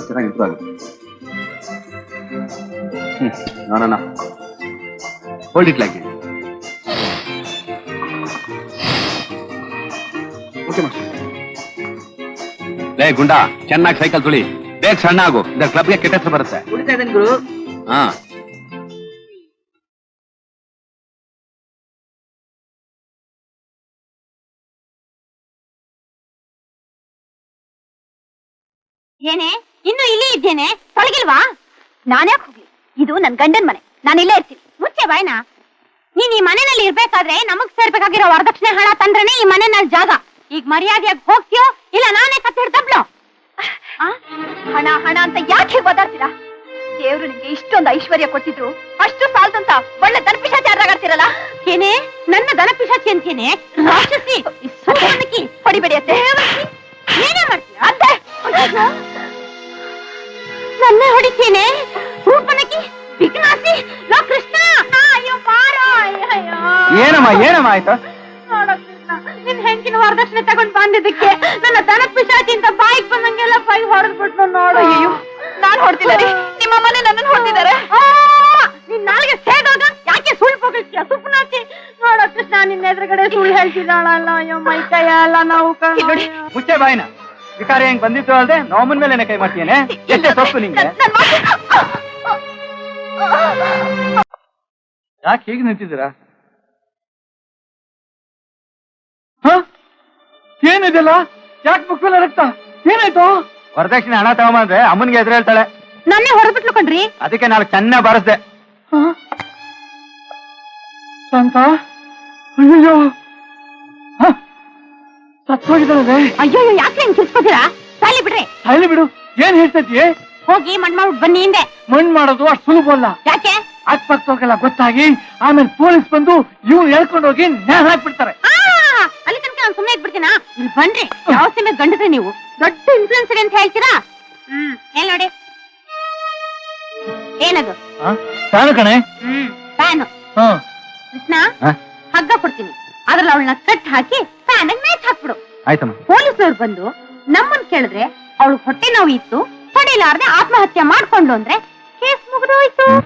ಚೆನ್ನಾಗಿ ಇಂಪ್ರೂವ್ ಆಗುತ್ತೆ. ನೋಡೋಣ. Hold it like okay master. ಲೇ ಗುಂಡಾ, ಚೆನ್ನಾಗಿ ಸೈಕಲ್ ತುಳಿ, ಬೇಗ ಸಣ್ಣ ಆಗು, ಇದ್ರ ಕ್ಲಬ್ಗೆ ಕೆಟ್ಟ ಹೆಸರು ಬರುತ್ತೆ. ಗುರು. ಹಾ, ಏನೇ ಇನ್ನು ಇಲ್ಲಿ ಇದ್ದೇನೆ, ತೊಳಗಿಲ್ವಾ? ನಾನ್ಯಾಕೆ ಹೋಗ್ಲಿ? ಇದು ನನ್ ಗಂಡನ್ ಮನೆ, ನಾನು ಇಲ್ಲೇ ಇರ್ತೀನಿ. ಮುಚ್ಚೆ ಬಾಯ್ನಾ. ನೀನ್ ಈ ಮನೆಯಲ್ಲಿ ಇರ್ಬೇಕಾದ್ರೆ ನಮಗ್ ಸೇರ್ಬೇಕಾಗಿರೋ ವರದಕ್ಷಿಣೆ ಹಣ ತಂದ್ರೇನೆ ಈ ಮನೆ ನನ್ ಜಾಗ. ಈಗ ಮರ್ಯಾದೆಯಾಗಿ ಹೋಗ್ತೀಯೋ ಇಲ್ಲ ನಾನೇ ಕತ್ತಿ ಹಿಡ್ದಬ್ಲೋ? ಹಣ ಹಣ ಅಂತ ಯಾಕೆ ಓದಾಡ್ತೀರಾ? ದೇವ್ರು ನಿಮ್ಗೆ ಇಷ್ಟೊಂದು ಐಶ್ವರ್ಯ ಕೊಟ್ಟಿದ್ರು ಅಷ್ಟು ಸಾಲ್ದಂತ ಒಳ್ಳೆ ದನಪಿಶಾಚಿ ಆಡ್ರಾಗಾಡ್ತಿರಲ್ಲ. ಏನೇ ನನ್ನ ದನಪಿಶಾಚಿ ಅಂತೇನೆ? ರಾಕ್ಷಸಿ, ಹೊಡಿಬೇಡಿ ಅತ್ತೆ. ಏನೇ ಮಾಡ್ತೀರಾ ಅತ್ತೆ? ನನ್ನ ಹೊಡಿತೇನೆ? ರೂಪನಕಿ ವಿಘ್ನಾಸಿ ಲೋ ಕೃಷ್ಣ. ಅಯ್ಯೋ ಬಾರೋ. ಅಯ್ಯೋ ಏನಮ್ಮ ಆಯ್ತಾ? ನೋಡೋ ಕೃಷ್ಣ, ನಿನ್ ಹೆಂಡತಿನ ವರದಕ್ಷಿಣೆ ತಗೊಂಡ್ ಬಂದಿದ್ದಕ್ಕೆ ನನ್ನ ದನ ಪಿಶಾಚಿ ಅಂತ ಬಾಯಿಗೆ ಬಂದಂಗೆಲ್ಲ ಬಾಯಿ ಹೊಡೆದ್ಬಿಟ್ನು ನೋಡು. ಅಯ್ಯೋ ನಾನ್ ಹೊಡ್ತಿಲ್ಲ ರೀ, ನಿಮ್ಮ ಮನೆ ನನ್ನನ್ನು ಹೊಡ್ತಿದ್ದಾರೆ. ನಿನ್ ನಾಲ್ಗೆ ಸೇದಾಗ ಯಾಕೆ ಸುಳ್ಳು ಹೋಗಿರ್ತೀಯ ಸುಪ್ಪನಾಚಿ? ನೋಡೋ ಕೃಷ್ಣ, ನಿನ್ನ ಎದುರುಗಡೆ ಸುಳ್ಳು ಹೇಳ್ತಿದ್ದಾಳಲ್ಲ. ಅಯ್ಯೋ ಮೈ ಕೈ ಎಲ್ಲ ನಾವು ನೋಡಿ. ಮುಚ್ಚೆ ಬಾಯಿನ. ವಿಕಾರಿ ಹೆಂಗ್ ಬಂದಿತ್ತು ಅಲ್ದೆ ನೋಮನ್ ಮೇಲೆ ಕೈ ಮಾಡ್ತೀಯನೆ? ಎಷ್ಟೇ ತಪ್ಪು ನಿಂಗೆ? ಯಾಕೆ ಹೀಗೆ ನಿಂತಿದ್ದೀರಾ? ಏನಿದೆಲ್ಲ? ಯಾಕೆ ಮುಖಲ್ಲ ರಕ್ತ? ಏನಾಯ್ತು? ವರದಕ್ಷಿಣೆ ಹಣ ತಗೊಂಬಂದ್ರೆ ಅಮ್ಮನ್ಗೆ ಎದುರು ಹೇಳ್ತಾಳೆ. ನನ್ನೇ ಹೊರಬಿಟ್ಲು ಕಣ್ರಿ. ಅದಕ್ಕೆ ನಾನು ಚೆನ್ನಾಗಿ ಬಾರಿಸ್ದೆ. ಅಂತ ಅಯ್ಯೋ ಸತ್ತೋಗಿದ್ದಾಳೆ. ಅಯ್ಯೋ ಯಾಕೆ ಹಿಂಗ್ ಕಿರ್ಸ್ಕೊತೀರಾ? ಸಾಲಿ ಬಿಡ್ರಿ. ಸಾಲಿ ಬಿಡು. ಏನ್ ಹೇಳ್ತೈತಿ? ಹೋಗಿ ಮಣ್ ಮಾಡ್ಬಿಟ್ಟು ಬನ್ನಿ ಹಿಂದೆ. ಮಣ್ಣು ಮಾಡೋದು ಅಷ್ಟು ಸುಲಭ ಅಲ್ಲ. ಯಾಕೆ? ಅಕ್ಕಪಕ್ಕದವ್ರಿಗೆಲ್ಲ ಗೊತ್ತಾಗಿ ಆಮೇಲೆ ಪೊಲೀಸ್ ಬಂದು ಇವ್ರು ಹೇಳ್ಕೊಂಡು ಹೋಗಿ ನ್ಯಾಯ ಹಾಕ್ಬಿಡ್ತಾರೆ. ಅಲ್ಲಿ ತನಕ ನಾನು ಸುಮ್ಮನೆ ಇದ್ಬಿಡ್ತೀನ? ಇಲ್ಲಿ ಬನ್ರಿ. ಯಾವ ಸಿಮೆ ಗಂಡಸ್ರೆ ನೀವು ದೊಡ್ಡ ಇನ್ಫ್ಲೂಯೆನ್ಸರ್ ಅಂತ ಹೇಳ್ತೀರಾ? ಹೇಳಿ ನೋಡಿ. ಏನದು? ತಾನು ಕಣೆ. ಫ್ಯಾನು. ಕೃಷ್ಣ, ಹಗ್ಗ ಕೊಡ್ತೀನಿ, ಅದ್ರಲ್ಲಿ ಅವಳನ್ನ ಕಟ್ ಹಾಕಿ ಫ್ಯಾನ್ ಮ್ಯಾಚ್ ಹಾಕ್ಬಿಡು. ಆಯ್ತಮ್ಮ. ಪೊಲೀಸರು ಬಂದು ನಮ್ಮನ್ ಕೇಳಿದ್ರೆ ಅವಳು ಹೊಟ್ಟೆ ನೋವು ಇತ್ತು, ತಡಿಲಾರ್ದೆ ಆತ್ಮಹತ್ಯೆ ಮಾಡ್ಕೊಂಡು ಅಂದ್ರೆ ಕೇಸ್ ಮುಗಿದೋಯ್ತು.